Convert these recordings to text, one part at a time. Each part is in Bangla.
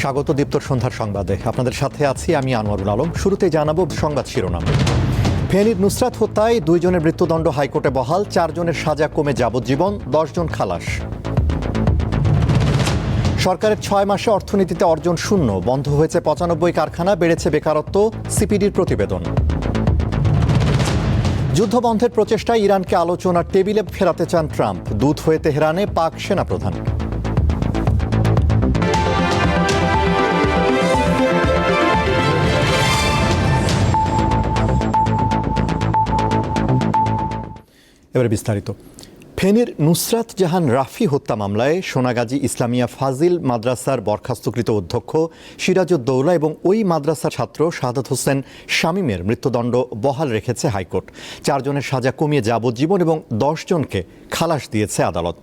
স্বাগত দীপ্তর সন্ধ্যার সংবাদে। আপনাদের সাথে আছি আমি আনোয়ারুল আলম। শুরুতেই জানাবো সংবাদ শিরোনাম। ফেনীর নুসরাত হত্যায় 2 জনের মৃত্যুদণ্ড হাইকোর্টে বহাল, 4 জনের সাজা কমে যাবজ্জীবন, 10 জন খালাস। সরকারের 6 মাসে অর্থনীতিতে অর্জন শূন্য, বন্ধ হয়েছে 95 কারখানা, বেড়েছে বেকারত্ব, সিপিডির প্রতিবেদন। যুদ্ধবন্ধের প্রচেষ্টায় ইরানকে আলোচনার টেবিলে ফেরাতে চান ট্রাম্প, দূত হয়ে তেহরানে পাক সেনাপ্রধান। এবারে বিস্তারিত। ফেনীর নুসরাত জাহান রাফি হত্যা মামলায় সোনাগাজী ইসলামিয়া ফাজিল মাদ্রাসার বরখাস্তকৃত অধ্যক্ষ সিরাজউদ্দৌলা এবং ওই মাদ্রাসার ছাত্র শাহাদাত হোসেন শামীমের মৃত্যুদণ্ড বহাল রেখেছে হাইকোর্ট। 4 জনের সাজা কমিয়ে যাবজ্জীবন এবং 10 জনকে খালাস দিয়েছে আদালত।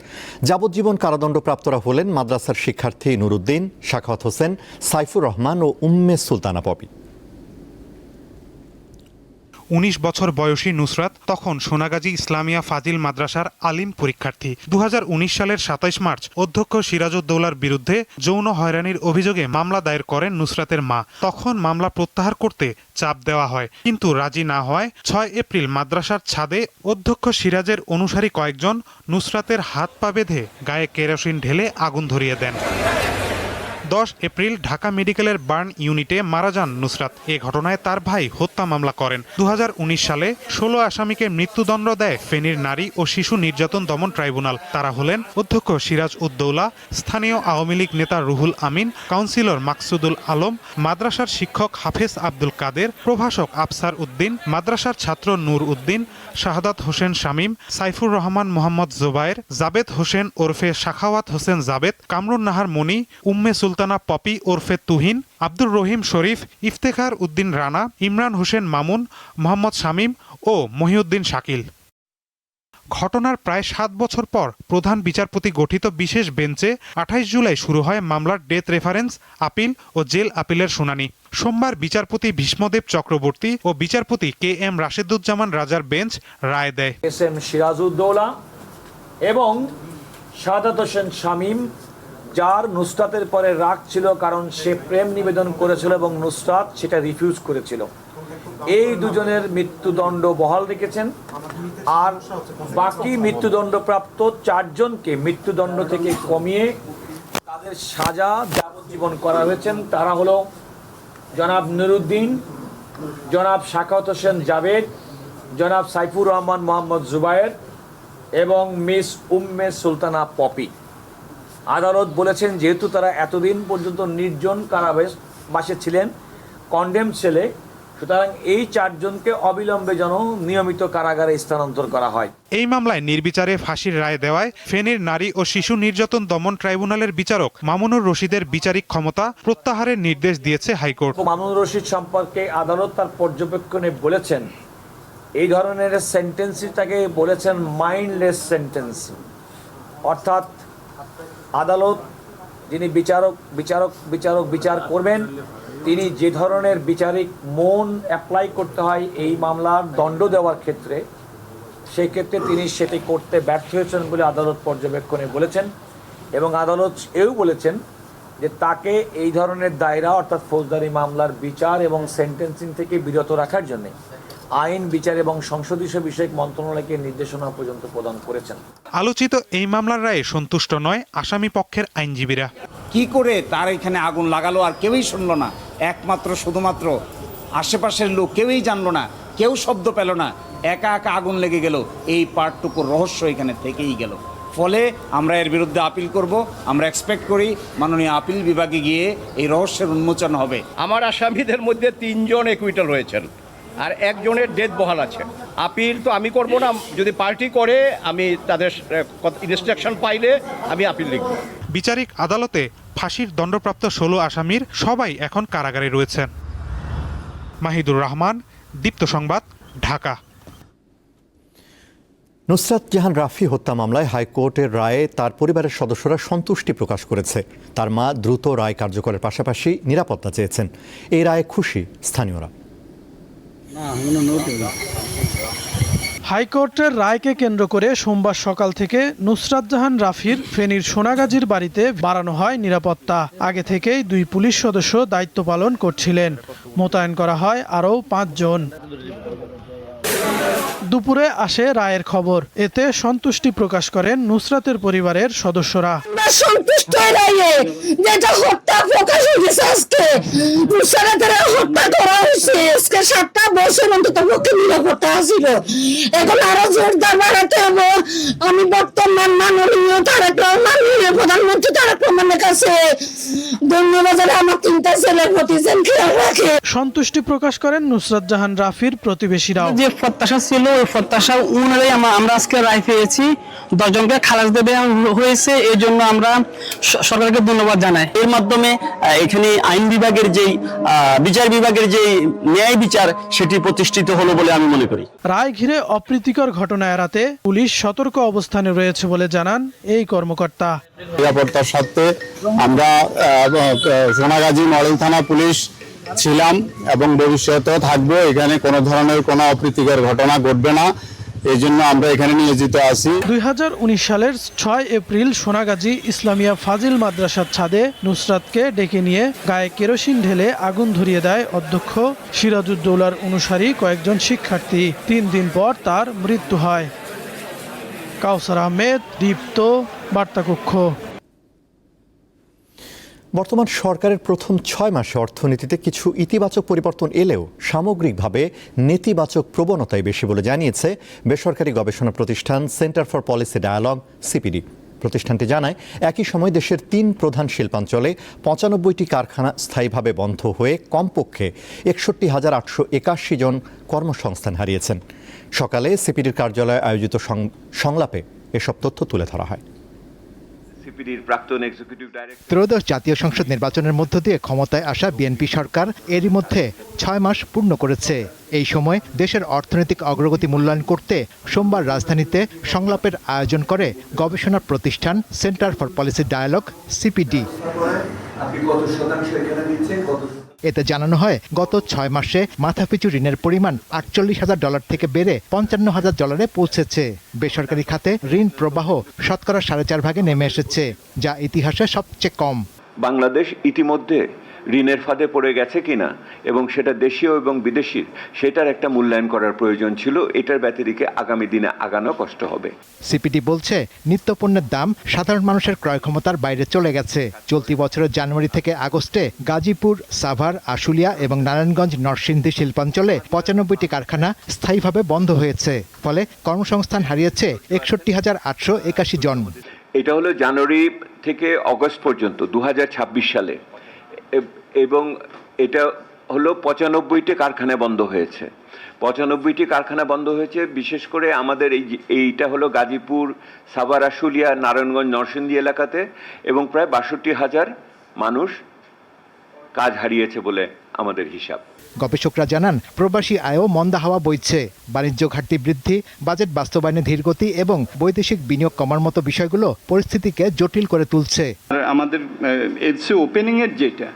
যাবজ্জীবন কারাদণ্ডপ্রাপ্তরা হলেন মাদ্রাসার শিক্ষার্থী নুরুদ্দিন, সাখাওয়াত হোসেন, সাইফুর রহমান ও উম্মে সুলতানা পপি। 19 বছর বয়সী নুসরাত তখন সোনাগাজী ইসলামিয়া ফাজিল মাদ্রাসার আলিম পরীক্ষার্থী। 2019 সালের 27 মার্চ অধ্যক্ষ সিরাজউদ্দৌলার বিরুদ্ধে যৌন হয়রানির অভিযোগে মামলা দায়ের করেন নুসরাতের মা। তখন মামলা প্রত্যাহার করতে চাপ দেওয়া হয়, কিন্তু রাজি না হওয়ায় 6 এপ্রিল মাদ্রাসার ছাদে অধ্যক্ষ সিরাজের অনুসারী কয়েকজন নুসরাতের হাত পা বেঁধে গায়ে কেরোসিন ঢেলে আগুন ধরিয়ে দেন। 10 এপ্রিল ঢাকা মেডিকেলের বার্ন ইউনিটে মারা যান নুসরাত। এ ঘটনায় তার ভাই হত্যা মামলা করেন। 2019 সালে 16 আসামিকে মৃত্যুদণ্ড দেয় ফেনীর নারী ও শিশু নির্যাতন দমন ট্রাইব্যুনাল। তারা হলেন অধ্যক্ষ সিরাজউদ্দৌলা, স্থানীয় আওয়ামী লীগ নেতা রুহুল আমিন, কাউন্সিলর মাকসুদুল আলম, মাদ্রাসার শিক্ষক হাফেজ আব্দুল কাদের, প্রভাষক আফসার উদ্দিন, মাদ্রাসার ছাত্র নূর উদ্দিন, শাহাদাত হোসেন শামীম, সাইফুর রহমান মোহাম্মদ জোবায়ের, জাবেদ হোসেন ওরফে সাখাওয়াত হোসেন জাবেদ, কামরুন নাহার মনি, উম্মে সুলতানা পপি ওরফে তুহিন, আব্দুর রহিম শরীফ, ইফতেখার উদ্দিন রানা, ইমরান হোসেন মামুন, মোহাম্মদ শামীম ও মহিউদ্দিন শাকিল। ঘটনার প্রায় 7 বছর পর প্রধান বিচারপতি গঠিত বিশেষ বেঞ্চে 28 জুলাই শুরু হয় মামলার ডেথ রেফারেন্স, আপিল ও জেল আপিলের শুনানি। সোমবার বিচারপতি ভীষ্মদেব চক্রবর্তী ও বিচারপতি KM রাশেদুজ্জামান রাজার বেঞ্চ রায় দেয়। SM সিরাজউদ্দৌলা এবং শাহাদাত হোসেন শামীম, যার নুসরাতের পরে রাগ ছিল কারণ সে প্রেম নিবেদন করেছিল এবং নুসরাত সেটা রিফিউজ করেছিল, এই দুজনের মৃত্যুদণ্ড বহাল রেখেছেন। আর বাকি মৃত্যুদণ্ডপ্রাপ্ত 4 জনকে মৃত্যুদণ্ড থেকে কমিয়ে তাদের সাজা যাবজ্জীবন করা হয়েছেন। তারা হলো জনাব নুরুদ্দিন, জনাব সাখাওয়াত হোসেন জাবেদ, জনাব সাইফুর রহমান মোহাম্মদ জুবায়ের এবং মিস উম্মে সুলতানা পপি। আদালত বলেছেন যেহেতু তারা এতদিন পর্যন্ত নির্জন কারাবাসে ছিলেন, কন্ডেম সেলে, সুতরাং এই 4 জনকে অবিলম্বে যেন নিয়মিত কারাগারে স্থানান্তর করা হয়। এই মামলায় নির্বিচারে ফাঁসির রায় দেওয়ায় ফেনীর নারী ও শিশু নির্যাতন দমন ট্রাইব্যুনালের বিচারক মামুনুর রশিদের বিচারিক ক্ষমতা প্রত্যাহারের নির্দেশ দিয়েছে হাইকোর্ট। মামুনুর রশিদ সম্পর্কে আদালত তার পর্যবেক্ষণে বলেছেন এই ধরনের সেন্টেন্সটাকে বলেছেন মাইন্ডলেস অর্থাৎ আদালত যিনি বিচার করবেন তিনি যে ধরনের বিচারিক মন অ্যাপ্লাই করতে হয় এই মামলার দণ্ড দেওয়ার ক্ষেত্রে, সেই ক্ষেত্রে তিনি সেটি করতে ব্যর্থ হয়েছেন বলে আদালত পর্যবেক্ষণে বলেছেন। এবং আদালত এও বলেছেন যে তাকে এই ধরনের দায়রা অর্থাৎ ফৌজদারি মামলার বিচার এবং সেন্টেন্সিং থেকে বিরত রাখার জন্য আইন, বিচার এবং সংসদীয় বিষয়ক মন্ত্রণালয়কে নির্দেশনা পর্যন্ত প্রদান করেছেন। আলোচিত এই মামলার রায়ে সন্তুষ্ট নয় আসামি পক্ষের আইনজীবীরা। কি করে তার এখানে আগুন লাগালো আর কেউই শুনল না, একমাত্র শুধুমাত্র আশেপাশের লোক কেউই জানলো না, কেউ শব্দ পেল না, একা একা আগুন লেগে গেল, এই পার্টটুকুর রহস্য এখানে থেকেই গেল। ফলে আমরা এর বিরুদ্ধে আপিল করব। আমরা এক্সপেক্ট করি মাননীয় আপিল বিভাগে গিয়ে এই রহস্যের উন্মোচন হবে। আমার আসামিদের মধ্যে 3 জন একুইটাল হয়েছেন আর 1 জনের ডেথ বহাল আছে। আপিল তো আমি করব না, যদি পার্টি করে আমি তাদের ইনস্ট্রাকশন পাইলে আমি আপিল লিখব। বিচারিক আদালতে ফাঁসির দণ্ডপ্রাপ্ত 16 আসামির সবাই এখন কারাগারে রয়েছেন। মাহিদুর রহমান, দীপ্ত সংবাদ, ঢাকা। নুসরাত জাহান রাফি হত্যা মামলায় হাইকোর্টের রায়ে তার পরিবারের সদস্যরা সন্তুষ্টি প্রকাশ করেছে। তার মা দ্রুত রায় কার্যকরের পাশাপাশি নিরাপত্তা চেয়েছেন। এই রায়ে খুশি স্থানীয়রা। হাইকোর্টের রায়কে কেন্দ্র করে সোমবার সকাল থেকে নুসরাত জাহান রাফির ফেনীর সোনাগাজীর বাড়িতে বাড়ানো হয় নিরাপত্তা। আগে থেকেই 2 পুলিশ সদস্য দায়িত্ব পালন করছিলেন। মোতায়েন করা হয় আরও 5 জন। দুপুরে আসে রায়ের খবর। এতে সন্তুষ্টি প্রকাশ করেন নুসরাতের পরিবারের সদস্যরা। সন্তুষ্ট রায়ে যেটা হত্যা প্রকাশ হয়েছে, আজকে নুসরাতের হত্যা করা হয়েছে। আজকে 7টা বছর অন্তত পক্ষে নিরাপত্তা ছিল। এখন আরো জোরদার বাড়াতে হবে। আমি বর্তমান মাননীয় তারেক রহমান, প্রধানমন্ত্রী তারেক রহমানের কাছে ধন্যবাদ জানাই। আমার 3টা ছেলের প্রতি যেন খেয়াল রাখে। সন্তুষ্টি প্রকাশ করেন নুসরাত জাহান রাফির প্রতিবেশীরাও। যে প্রত্যাশা ছিল ওই প্রত্যাশা অনুযায়ী আমরা আজকে রায় পেয়েছি। 10 জনকে খালাস দেবে হয়েছে। এই জন্য আমরা সরকারকে ধন্যবাদ জানাই। এর মাধ্যমে এখানে আইন বিভাগের যেই বিচার বিভাগের যেই ন্যায় বিচার সেটি প্রতিষ্ঠিত হলো বলে আমি মনে করি। রায় ঘিরে অপ্রীতিকর ঘটনা এড়াতে পুলিশ সতর্ক অবস্থানে রয়েছে বলে জানান এই কর্মকর্তা। নিরাপত্তার স্বার্থে আমরা সোনাগাজী মডেল থানা পুলিশ ছিলাম এবং ভবিষ্যতেও থাকবো। এখানে কোনো ধরনের কোনো অপ্রীতিকর ঘটনা ঘটবে না, এই জন্য আমরা এখানে নিয়োজিত আছি। 2019 সালের 6 এপ্রিল সোনাগাজী ইসলামিয়া ফাজিল মাদ্রাসার ছাদে নুসরাতকে ডেকে নিয়ে গায়ে কেরোসিন ঢেলে আগুন ধরিয়ে দেয় অধ্যক্ষ সিরাজউদ্দৌলার অনুসারী কয়েকজন শিক্ষার্থী। 3 দিন পর তার মৃত্যু হয়। কাউসার আহমেদ, দীপ্ত, বার্তাকক্ষ। বর্তমান সরকারের প্রথম 6 মাসে অর্থনীতিতে কিছু ইতিবাচক পরিবর্তন এলেও সামগ্রিকভাবে নেতিবাচক প্রবণতাই বেশি বলে জানিয়েছে বেসরকারি গবেষণা প্রতিষ্ঠান Centre for Policy Dialogue CPD. প্রতিষ্ঠানটি জানায়, একই সময় দেশের 3 প্রধান শিল্পাঞ্চলে 95টি কারখানা স্থায়ীভাবে বন্ধ হয়ে কমপক্ষে 61,881 জন কর্মসংস্থান হারিয়েছেন। সকালে সিপিডির কার্যালয়ে আয়োজিত সংলাপে এসব তথ্য তুলে ধরা হয়। ত্রয়োদশ জাতীয় সংসদ নির্বাচনের মধ্য দিয়ে ক্ষমতায় আসা বিএনপি সরকার এরই মধ্যে 6 মাস পূর্ণ করেছে। এই সময় দেশের অর্থনৈতিক অগ্রগতি মূল্যায়ন করতে সোমবার রাজধানীতে সংলাপের আয়োজন করে গবেষণা প্রতিষ্ঠান Centre for Policy Dialogue CPD. এতে জানানো হয়, গত 6 মাসে মাথাপিছু ঋণের পরিমাণ $48,000 থেকে বেড়ে $55,000 পৌঁছেছে। বেসরকারি খাতে ঋণ প্রবাহ শতকরা 4.5 ভাগে নেমে এসেছে, যা ইতিহাসে সবচেয়ে কম। বাংলাদেশ ইতিমধ্যে ঋণের ফাঁদে পড়ে গেছে কিনা এবং সেটা দেশীয় এবং বিদেশি, সেটার একটা মূল্যায়ন করার প্রয়োজন ছিল। এটার ব্যতিরিকে আগামী দিনে আগানো কষ্ট হবে। সিপিডি বলছে, নিত্যপণ্যের দাম সাধারণ মানুষের ক্রয় ক্ষমতার বাইরে চলে গেছে। চলতি বছরের জানুয়ারি থেকে আগস্টে গাজীপুর, সাভার, আশুলিয়া এবং নারায়ণগঞ্জ নরসিংদী শিল্পাঞ্চলে 95টি কারখানা স্থায়ীভাবে বন্ধ হয়েছে। ফলে কর্মসংস্থান হারিয়েছে 61,881 জন। এটা হলো জানুয়ারি থেকে অগস্ট পর্যন্ত 2026 সালে, এবং এটা হলো 95টি কারখানা বন্ধ হয়েছে। 95টি কারখানা বন্ধ হয়েছে। বিশেষ করে আমাদের এইটা হলো গাজীপুর, সাভার, আশুলিয়া, নারায়ণগঞ্জ, নরসিংদী এলাকাতে, এবং প্রায় 62,000 মানুষ কাজ হারিয়েছে বলে আমাদের হিসাব। গবেষকরা জানান, প্রবাসী আয়ও মন্দা হাওয়া বইছে। বাণিজ্য ঘাটতি বৃদ্ধি, বাজেট বাস্তবায়নে ধীরগতি এবং বৈদেশিক বিনিয়োগ কমার মতো বিষয়গুলো পরিস্থিতিকে জটিল করে তুলছে। আমাদের এলসি ওপেনিংয়ের যেটা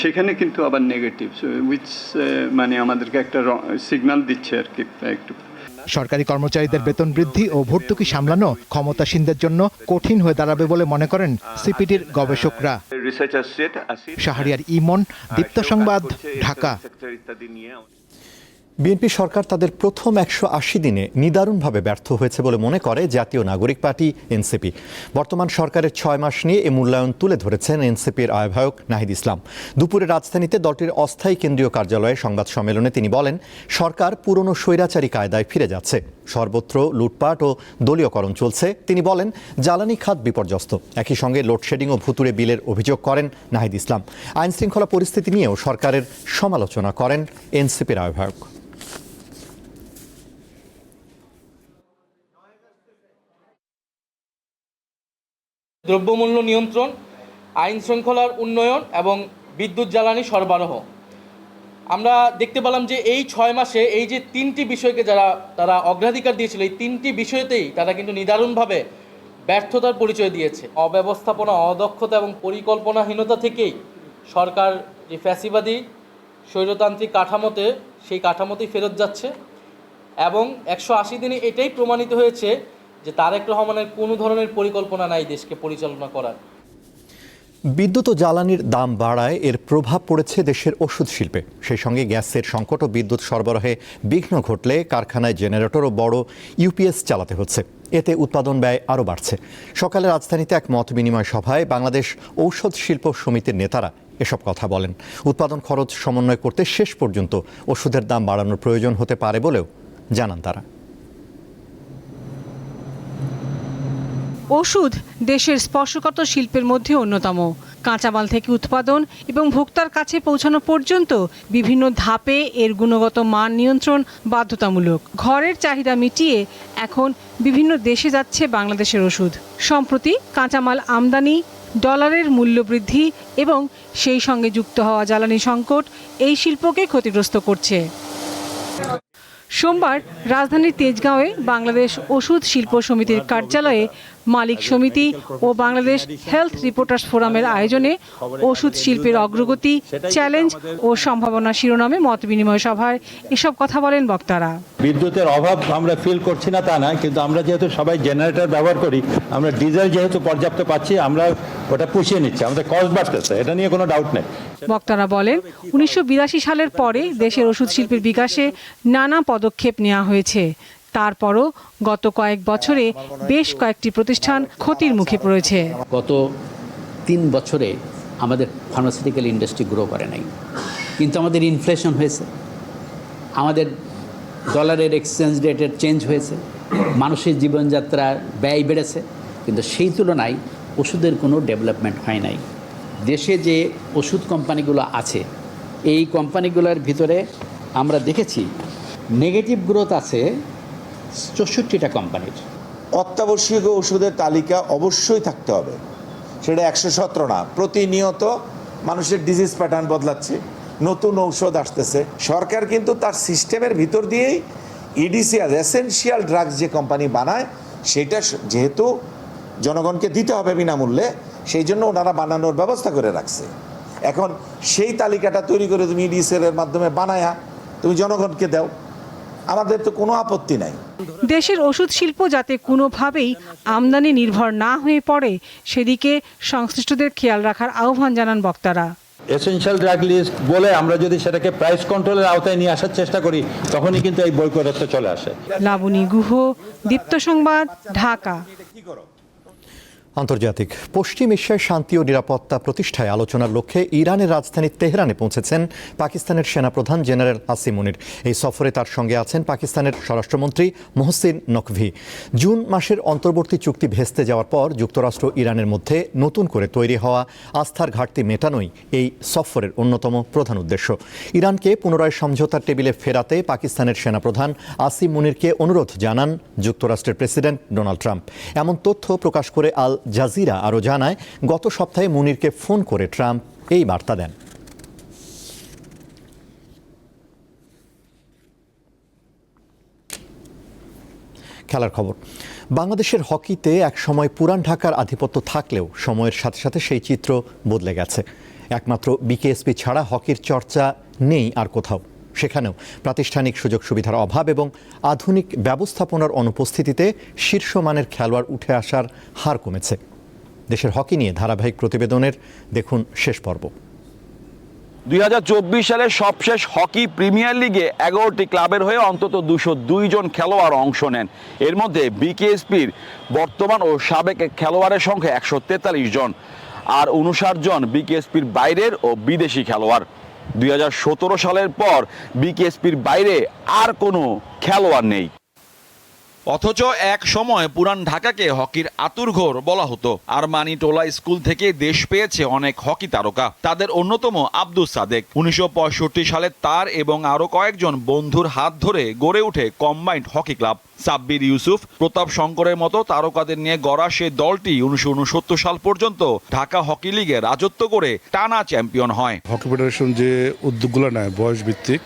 সেখানে কিন্তু আবার নেগেটিভ, উইচ মানে আমাদেরকে একটা সিগন্যাল দিচ্ছে আর কি। একটু সরকারি কর্মচারীদের বেতন বৃদ্ধি ও ভর্তুকি সামলানো ক্ষমতাসীনদের জন্য কঠিন হয়ে দাঁড়াবে বলে মনে করেন সিপিডির গবেষকরা। শাহরিয়ার ইমন, দীপ্ত সংবাদ, ঢাকা। বিএনপি সরকার তাদের প্রথম 180 দিনে নিদারুণভাবে ব্যর্থ হয়েছে বলে মনে করে জাতীয় নাগরিক পার্টি এনসিপি। বর্তমান সরকারের 6 মাস নিয়ে এ মূল্যায়ন তুলে ধরেছেন এনসিপির আহ্বায়ক নাহিদ ইসলাম। দুপুরে রাজধানীতে দলটির অস্থায়ী কেন্দ্রীয় কার্যালয়ে সংবাদ সম্মেলনে তিনি বলেন, সরকার পুরনো স্বৈরাচারী কায়দায় ফিরে যাচ্ছে। সর্বত্র লুটপাট ও দলীয়করণ চলছে। তিনি বলেন, জ্বালানি খাত বিপর্যস্ত। একই সঙ্গে লোডশেডিং ও ভুতুড়ে বিলের অভিযোগ করেন নাহিদ ইসলাম। আইন শৃঙ্খলা পরিস্থিতি নিয়েও সরকারের সমালোচনা করেন এনসিপির আহ্বায়ক। দ্রব্যমূল্য নিয়ন্ত্রণ, আইন শৃঙ্খলার উন্নয়ন এবং বিদ্যুৎ জ্বালানি সরবরাহ। আমরা দেখতে পেলাম যে এই 6 মাসে এই যে 3টি বিষয়কে তারা অগ্রাধিকার দিয়েছিল, এই 3টি বিষয়তেই তারা কিন্তু নিদারুণভাবে ব্যর্থতার পরিচয় দিয়েছে। অব্যবস্থাপনা, অদক্ষতা এবং পরিকল্পনাহীনতা থেকেই সরকার যে ফ্যাসিবাদী স্বৈরতান্ত্রিক কাঠামোতে, সেই কাঠামোতেই ফেরত যাচ্ছে। এবং 180 দিনে এটাই প্রমাণিত হয়েছে যে তারেক রহমানের কোনো ধরনের পরিকল্পনা নাই দেশকে পরিচালনা করার। বিদ্যুৎ ও জ্বালানির দাম বাড়ায় এর প্রভাব পড়েছে দেশের ওষুধ শিল্পে। সেই সঙ্গে গ্যাসের সংকট ও বিদ্যুৎ সরবরাহে বিঘ্ন ঘটলে কারখানায় জেনারেটর ও বড় ইউপিএস চালাতে হচ্ছে। এতে উৎপাদন ব্যয় আরও বাড়ছে। সকালে রাজধানীতে এক মত বিনিময় সভায় বাংলাদেশ ঔষধ শিল্প সমিতির নেতারা এসব কথা বলেন। উৎপাদন খরচ সমন্বয় করতে শেষ পর্যন্ত ওষুধের দাম বাড়ানোর প্রয়োজন হতে পারে বলেও জানান তারা। ওষুধ দেশের স্পর্শকাতর শিল্পের মধ্যে অন্যতম। কাঁচামাল থেকে উৎপাদন এবং ভোক্তার কাছে পৌঁছানো পর্যন্ত বিভিন্ন ধাপে এর গুণগত মান নিয়ন্ত্রণ বাধ্যতামূলক। ঘরের চাহিদা মিটিয়ে এখন বিভিন্ন দেশে যাচ্ছে বাংলাদেশের ওষুধ। সম্প্রতি কাঁচামাল আমদানি, ডলারের মূল্য বৃদ্ধি এবং সেই সঙ্গে যুক্ত হওয়া জ্বালানি সংকট এই শিল্পকে ক্ষতিগ্রস্ত করছে। সোমবার রাজধানীর তেজগাঁওয়ে বাংলাদেশ ওষুধ শিল্প সমিতির কার্যালয়ে মালিক সমিতি ও বাংলাদেশ হেলথ রিপোর্টার্স ফোরামের আয়োজনে ওষুধ শিল্পের অগ্রগতি, চ্যালেঞ্জ ও সম্ভাবনা শিরোনামে মত বিনিময় সভায় এসব কথা বলেন বক্তারা। বিদ্যুতের অভাব আমরা ফিল করছি না তা না, কিন্তু আমরা যেহেতু সবাই জেনারেটর ব্যবহার করি, আমরা ডিজেল যেহেতু পর্যাপ্ত পাচ্ছি, আমরা ওটা পুষিয়ে নিচ্ছি, আমাদের কস্ট বাড়তেছে, এটা নিয়ে কোনো ডাউট নেই। বক্তারা বলেন 1982 সালের পরে দেশের ওষুধ শিল্পের বিকাশে নানা পদক্ষেপ নেওয়া হয়েছে। তারপরও গত কয়েক বছরে বেশ কয়েকটি প্রতিষ্ঠান ক্ষতির মুখে পড়েছে। গত 3 বছরে আমাদের ফার্মাসিউটিক্যাল ইন্ডাস্ট্রি গ্রো করে নাই, কিন্তু আমাদের ইনফ্লেশন হয়েছে, আমাদের ডলারের এক্সচেঞ্জ রেটের চেঞ্জ হয়েছে, মানুষের জীবনযাত্রা ব্যয় বেড়েছে, কিন্তু সেই তুলনায় ওষুধের কোনো ডেভেলপমেন্ট হয় নাই। দেশে যে ওষুধ কোম্পানিগুলো আছে, এই কোম্পানিগুলোর ভিতরে আমরা দেখেছি নেগেটিভ গ্রোথ আছে 64টা কোম্পানির। অত্যাবশ্যকীয় ওষুধের তালিকা অবশ্যই থাকতে হবে, সেটা 117 না। প্রতিনিয়ত মানুষের ডিজিজ প্যাটার্ন বদলাচ্ছে, নতুন ঔষধ আসতেছে। সরকার কিন্তু তার সিস্টেমের ভিতর দিয়েই ইডিসিআর এসেনশিয়াল ড্রাগস যে কোম্পানি বানায়, সেটা যেহেতু জনগণকে দিতে হবে বিনামূল্যে, সেই জন্য ওনারা বানানোর ব্যবস্থা করে রাখছে। এখন সেই তালিকাটা তৈরি করে তুমি ইডিসিআর এর মাধ্যমে বানায়া তুমি জনগণকে দাও, আমাদের তো কোনো আপত্তি নাই। দেশের ওষুধ শিল্প যাতে কোনোভাবেই আমদানি নির্ভর না হয়ে পড়ে, সেদিকে সংশ্লিষ্টদের খেয়াল রাখার আহ্বান জানান বক্তারা। এসেনশিয়াল ড্রাগ লিস্ট বলে আমরা যদি সেটাকে প্রাইস কন্ট্রোলের আওতায় নিয়ে আসার চেষ্টা করি, তখনই কিন্তু এই বৈকটত্ব চলে আসে। লাবণী গুহ, দীপ্ত সংবাদ, ঢাকা। আন্তর্জাতিক পশ্চিম এশিয়ায় শান্তি ও নিরাপত্তা প্রতিষ্ঠায় আলোচনার লক্ষ্যে ইরানের রাজধানী তেহরানে পৌঁছেছেন পাকিস্তানের সেনাপ্রধান জেনারেল আসিম মুনির। এই সফরে তার সঙ্গে আছেন পাকিস্তানের স্বরাষ্ট্রমন্ত্রী মোহসিন নকভি। জুন মাসের অন্তর্বর্তী চুক্তি ভেস্তে যাওয়ার পর যুক্তরাষ্ট্র ইরানের মধ্যে নতুন করে তৈরি হওয়া আস্থার ঘাটতি মেটানোই এই সফরের অন্যতম প্রধান উদ্দেশ্য। ইরানকে পুনরায় সমঝোতার টেবিলে ফেরাতে পাকিস্তানের সেনাপ্রধান আসিম মুনিরকে অনুরোধ জানান যুক্তরাষ্ট্রের প্রেসিডেন্ট ডোনাল্ড ট্রাম্প। এমন তথ্য প্রকাশ করে আল জাজিরা আরও জানায়, গত সপ্তাহে মুনিরকে ফোন করে ট্রাম্প এই বার্তা দেন। খেলার খবর। বাংলাদেশের হকিতে একসময় পুরান ঢাকার আধিপত্য থাকলেও সময়ের সাথে সাথে সেই চিত্র বদলে গেছে। একমাত্র বিকেএসপি ছাড়া হকির চর্চা নেই আর কোথাও। সেখানেও প্রাতিষ্ঠানিক সুযোগ সুবিধার অভাব এবং আধুনিক ব্যবস্থাপনার অনুপস্থিতিতে শীর্ষমানের খেলোয়াড় উঠে আসার হার কমেছে। দেশের হকি নিয়ে ধারাবাহিক প্রতিবেদনের দেখুন শেষ পর্ব। 2024 সালের সবশেষ হকি প্রিমিয়ার লিগে 11টি ক্লাবের হয়ে অন্তত 202 জন খেলোয়াড় অংশ নেন। এর মধ্যে বিকেএসপির বর্তমান ও সাবেক খেলোয়াড়ের সংখ্যা 143 জন, আর 59 জন বিকেএসপির বাইরের ও বিদেশি খেলোয়াড়। 2017 সালের পর বিকেএসপির বাইরে আর কোনো খেলোয়াড় নেই। অথচ এক সময় পুরান ঢাকাকে হকির আতুরঘর বলা হতো। আরমানি টোলা স্কুল থেকে দেশ পেয়েছে অনেক হকি তারকা। তাদের অন্যতম আব্দুস সাদেক। 1965 সালে তার এবং আরো কয়েকজন বন্ধুর হাত ধরে গড়ে ওঠে combined hockey club. Sabbir Yusuf, Pratap শঙ্করের মতো তারকাদের নিয়ে গড়া সেই দলটি 1969 সাল পর্যন্ত ঢাকা হকি লিগে রাজত্ব করে টানা চ্যাম্পিয়ন হয়। হকি ফেডারেশন যে উদ্যোগগুলো নেয়, বয়স ভিত্তিক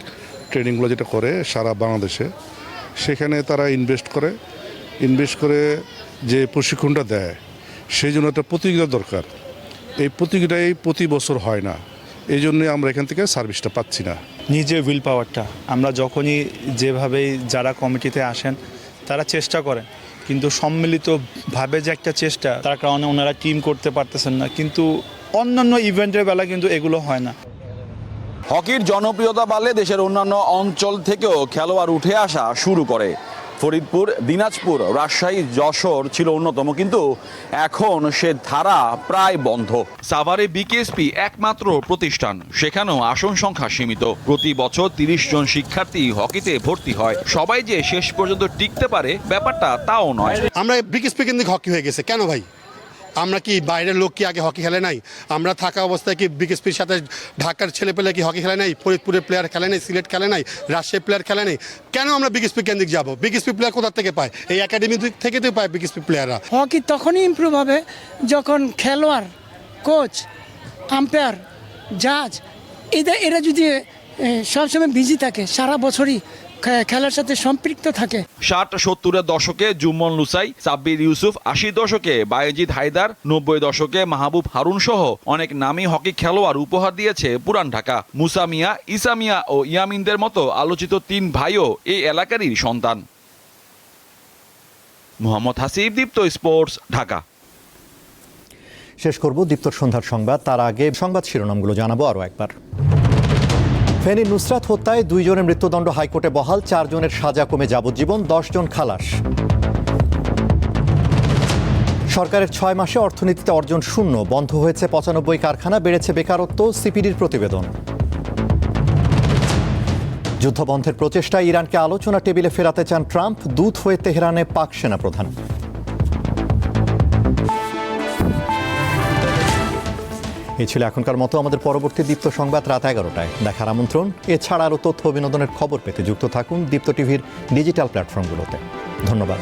ট্রেনিংগুলো যেটা করে সারা বাংলাদেশে, সেখানে তারা ইনভেস্ট করে যে প্রশিক্ষণটা দেয়, সেই জন্য একটা প্রতিযোগিতা দরকার। এই প্রতিযোগিতাই প্রতি বছর হয় না, এই জন্যই আমরা এখান থেকে সার্ভিসটা পাচ্ছি না। নিজের উইল পাওয়ারটা। আমরা যখনই যেভাবেই যারা কমিটিতে আসেন তারা চেষ্টা করেন, কিন্তু সম্মিলিতভাবে যে একটা চেষ্টা, তার কারণে ওনারা টিম করতে পারতেছেন না, কিন্তু অন্যান্য ইভেন্টের বেলা কিন্তু এগুলো হয় না। হকির জনপ্রিয়তা বাড়লে দেশের অন্যান্য অঞ্চল থেকেও খেলোয়াড় উঠে আসা শুরু করে। ফরিদপুর, দিনাজপুর, রাজশাহী, যশোর ছিল অন্যতম, কিন্তু এখন সে ধারা প্রায় বন্ধ। সাভারে বিকেএসপি একমাত্র প্রতিষ্ঠান, সেখানেও আসন সংখ্যা সীমিত। প্রতি বছর ৩০ জন শিক্ষার্থী হকিতে ভর্তি হয়। সবাই যে শেষ পর্যন্ত টিকতে পারে ব্যাপারটা তাও নয়। আমরা বিকেএসপি কেন্দ্রিক হকি হয়ে গেছে কেন ভাই? আমরা কি বাইরের লোক কি আগে হকি খেলে নাই? আমরা থাকা অবস্থায় কি বিকেএসপির সাথে ঢাকার ছেলেপেলে কি হকি খেলে নাই? ফরিদপুরের প্লেয়ার খেলে নাই, সিলেট খেলে নাই, রাজশাহী প্লেয়ার খেলে নাই? কেন আমরা বিকেএসপি কেন্দ্রিক যাব? বিকেএসপি প্লেয়ার কোথা থেকে পায়? এই একাডেমি থেকে তো পায় বিকেএসপি প্লেয়াররা। হকি তখনই ইমপ্রুভ হবে যখন খেলোয়াড়, কোচ, আম্পায়ার, জাজ এরা যদি সবসময় বিজি থাকে, সারা বছরই খেলার সাথে সম্পৃক্ত থাকে। 60-70-এর দশকে জুম্মন লুসাই, সাব্বির ইউসুফ, 80 দশকে বায়েজিদ হায়দার, 90 দশকে মাহবুব হারুন সহ অনেক নামী হকি খেলোয়াড় উপহার দিয়েছে পুরান ঢাকা। মুসা মিয়া, ইসা মিয়া ও ইয়ামিনদের মতো আলোচিত 3 ভাইও এই এলাকারই সন্তান। মোহাম্মদ হাসিব, দীপ্ত স্পোর্টস, ঢাকা। শেষ করব দীপ্তর সন্ধ্যার সংবাদ, তার আগে সংবাদ শিরোনামগুলো জানাবো আরও একবার। ফেনীর নুসরাত হত্যায় 2 জনের মৃত্যুদণ্ড হাইকোর্টে বহাল, 4 জনের সাজা কমে যাবজ্জীবন, 10 জন খালাস। সরকারের 6 মাসে অর্থনীতিতে অর্জন শূন্য, বন্ধ হয়েছে 95 কারখানা, বেড়েছে বেকারত্ব, সিপিডির প্রতিবেদন। যুদ্ধবন্ধের প্রচেষ্টায় ইরানকে আলোচনা টেবিলে ফেরাতে চান ট্রাম্প, দূত হয়ে তেহরানে পাক সেনাপ্রধান। এই ছিল এখনকার মতো। আমাদের পরবর্তী দীপ্ত সংবাদ রাত 11টায় দেখার আমন্ত্রণ। এছাড়া আরও তথ্য বিনোদনের খবর পেতে যুক্ত থাকুন দীপ্ত টিভির ডিজিটাল প্ল্যাটফর্মগুলোতে। ধন্যবাদ।